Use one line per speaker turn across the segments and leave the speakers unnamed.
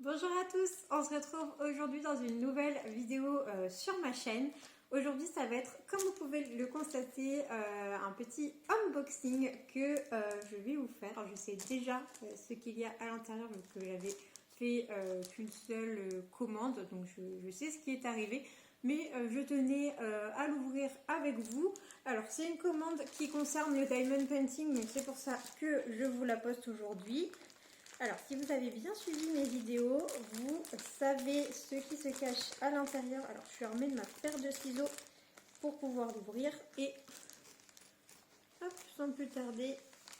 Bonjour à tous, on se retrouve aujourd'hui dans une nouvelle vidéo sur ma chaîne. Aujourd'hui ça va être, comme vous pouvez le constater, un petit unboxing que je vais vous faire. Alors, je sais déjà ce qu'il y a à l'intérieur, donc j'avais fait qu'une seule commande, donc je sais ce qui est arrivé. Mais je tenais à l'ouvrir avec vous. Alors c'est une commande qui concerne le diamond painting, donc c'est pour ça que je vous la poste aujourd'hui. Alors, si vous avez bien suivi mes vidéos, vous savez ce qui se cache à l'intérieur. Alors, je suis armée de ma paire de ciseaux pour pouvoir l'ouvrir. Et, hop, sans plus tarder,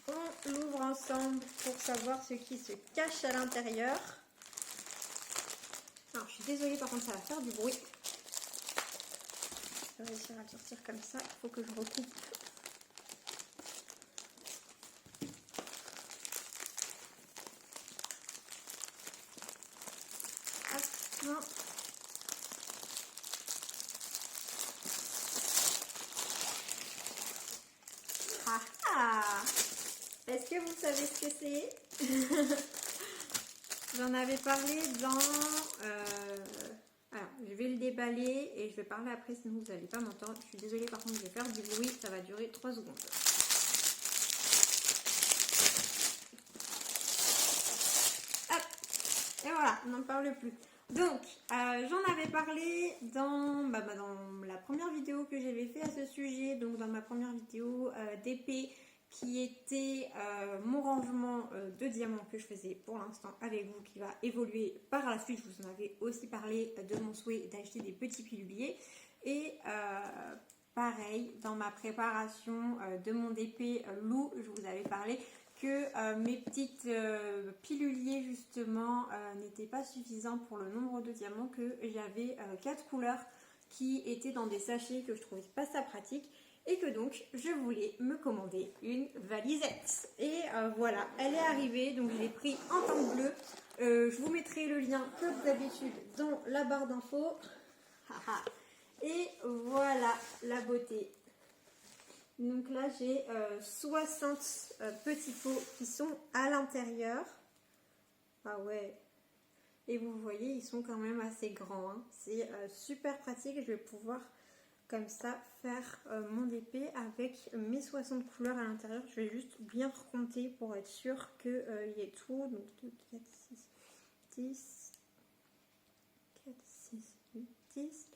on l'ouvre ensemble pour savoir ce qui se cache à l'intérieur. Alors, je suis désolée, par contre, ça va faire du bruit. Je vais réussir à le sortir comme ça. Il faut que je recoupe. Hop, ah ah! Est-ce que vous savez ce que c'est? J'en avais parlé dans... alors, je vais le déballer et je vais parler après, sinon vous n'allez pas m'entendre. Je suis désolée, par contre, je vais faire du bruit. Ça va durer 3 secondes. Hop! Et voilà, on n'en parle plus. Donc, j'en avais parlé dans la première vidéo que j'avais fait à ce sujet. Donc, dans ma première vidéo d'épée, qui était mon rangement de diamants que je faisais pour l'instant avec vous, qui va évoluer par la suite. Je vous en avais aussi parlé de mon souhait d'acheter des petits piluliers. Et pareil, dans ma préparation de mon épée loup, je vous avais parlé que mes petites piluliers justement n'étaient pas suffisants pour le nombre de diamants, que j'avais 4 couleurs qui étaient dans des sachets, que je trouvais pas ça pratique. Et que donc je voulais me commander une valisette. Et voilà, elle est arrivée, donc je l'ai pris en teint bleu. Je vous mettrai le lien comme d'habitude dans la barre d'infos. Et voilà la beauté. Donc là j'ai 60 petits pots qui sont à l'intérieur. Ah ouais. Et vous voyez, ils sont quand même assez grands, hein. C'est super pratique. Je vais pouvoir comme ça faire mon épée avec mes 60 couleurs à l'intérieur. Je vais juste bien recompter pour être sûr qu'il y ait tout. Donc 2, 4, 6, 10, 4, 6, 8, 10.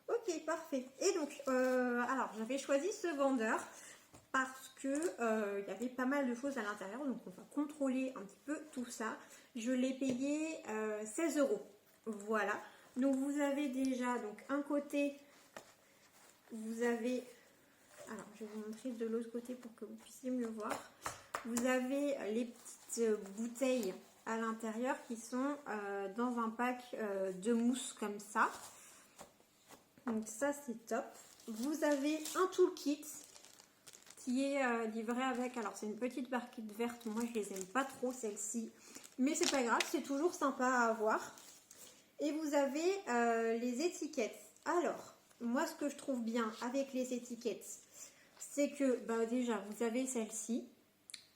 Ok, parfait. Et donc, alors j'avais choisi ce vendeur parce que il y avait pas mal de choses à l'intérieur, donc on va contrôler un petit peu tout ça. Je l'ai payé 16 €. Voilà. Donc vous avez déjà donc un côté, vous avez, alors je vais vous montrer de l'autre côté pour que vous puissiez mieux voir. Vous avez les petites bouteilles à l'intérieur qui sont dans un pack de mousse comme ça. Donc ça c'est top. Vous avez un toolkit qui est livré avec, alors c'est une petite barquette verte, moi je les aime pas trop celle-ci, mais c'est pas grave, c'est toujours sympa à avoir. Et vous avez les étiquettes. Alors, moi ce que je trouve bien avec les étiquettes, c'est que déjà vous avez celle-ci,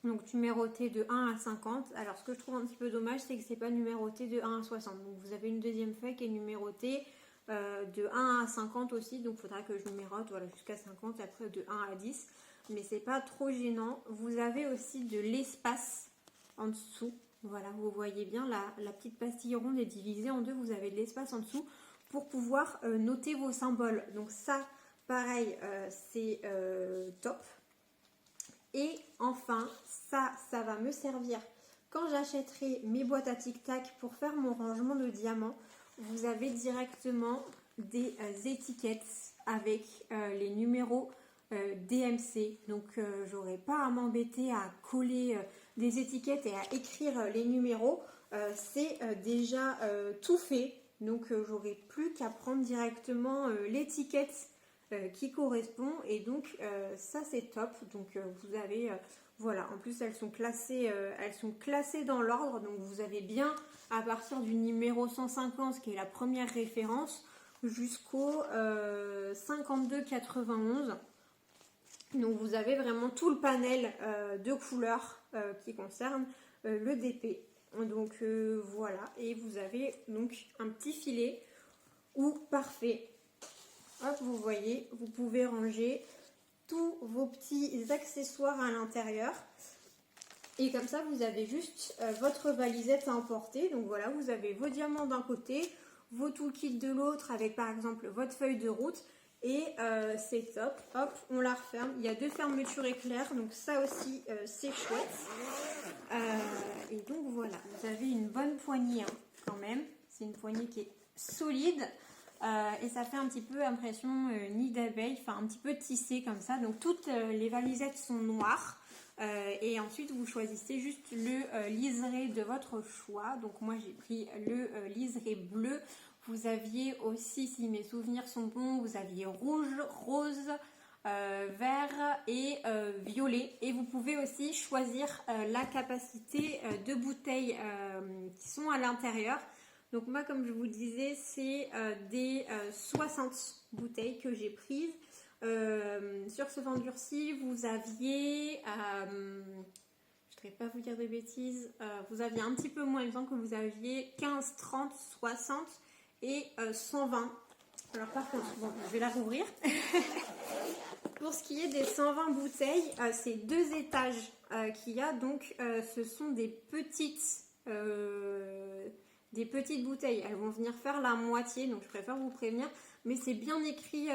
donc numérotée de 1 à 50. Alors ce que je trouve un petit peu dommage, c'est que c'est pas numéroté de 1 à 60. Donc vous avez une deuxième feuille qui est numérotée de 1 à 50 aussi, donc il faudra que je numérote voilà, jusqu'à 50, après de 1 à 10. Mais c'est pas trop gênant. Vous avez aussi de l'espace en dessous. Voilà, vous voyez bien, la petite pastille ronde est divisée en deux. Vous avez de l'espace en dessous pour pouvoir noter vos symboles. Donc ça, pareil, c'est top. Et enfin, ça va me servir quand j'achèterai mes boîtes à tic-tac pour faire mon rangement de diamants. Vous avez directement des étiquettes avec les numéros DMC, donc j'aurai pas à m'embêter à coller des étiquettes et à écrire les numéros. C'est déjà tout fait, donc j'aurai plus qu'à prendre directement l'étiquette qui correspond, et donc ça c'est top. Donc vous avez voilà, en plus elles sont classées dans l'ordre, donc vous avez bien à partir du numéro 150 qui est la première référence jusqu'au 5291. Donc vous avez vraiment tout le panel de couleurs qui concerne le DP. Donc voilà, et vous avez donc un petit filet où parfait. Hop, vous voyez, vous pouvez ranger tous vos petits accessoires à l'intérieur. Et comme ça, vous avez juste votre valisette à emporter. Donc voilà, vous avez vos diamants d'un côté, vos toolkits de l'autre avec par exemple votre feuille de route. Et c'est top. Hop, on la referme. Il y a 2 fermetures éclairs, donc ça aussi c'est chouette. Et donc voilà, vous avez une bonne poignée hein, quand même. C'est une poignée qui est solide. Et ça fait un petit peu impression nid d'abeille, enfin un petit peu tissé comme ça. Donc toutes les valisettes sont noires. Et ensuite vous choisissez juste le liseré de votre choix. Donc moi j'ai pris le liseré bleu. Vous aviez aussi, si mes souvenirs sont bons, vous aviez rouge, rose, vert et violet. Et vous pouvez aussi choisir la capacité de bouteilles qui sont à l'intérieur. Donc moi, comme je vous disais, c'est des 60 bouteilles que j'ai prises. Sur ce vendeur-ci, vous aviez, je ne vais pas vous dire de bêtises, vous aviez un petit peu moins, il me semble que vous aviez 15, 30, 60 et 120. Alors par contre, bon, je vais la rouvrir. Pour ce qui est des 120 bouteilles, c'est 2 étages qu'il y a, donc ce sont des petites bouteilles. Elles vont venir faire la moitié, donc je préfère vous prévenir. Mais c'est bien écrit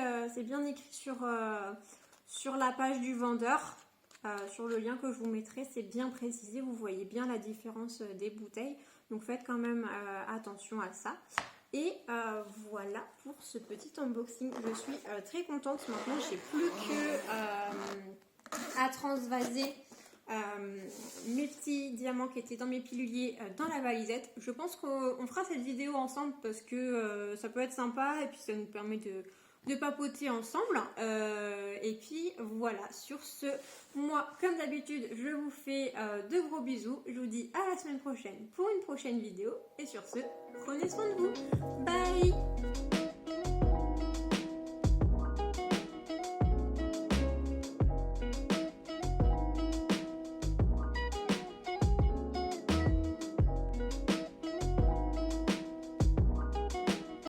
sur la page du vendeur, sur le lien que je vous mettrai, c'est bien précisé. Vous voyez bien la différence des bouteilles, donc faites quand même attention à ça. Et voilà pour ce petit unboxing. Je suis très contente. Maintenant, j'ai plus que à transvaser mes petits diamants qui étaient dans mes piluliers dans la valisette. Je pense qu'on fera cette vidéo ensemble parce que ça peut être sympa et puis ça nous permet de papoter ensemble. Et puis voilà, sur ce, moi comme d'habitude je vous fais de gros bisous. Je vous dis à la semaine prochaine pour une prochaine vidéo et sur ce, prenez soin de vous. Bye.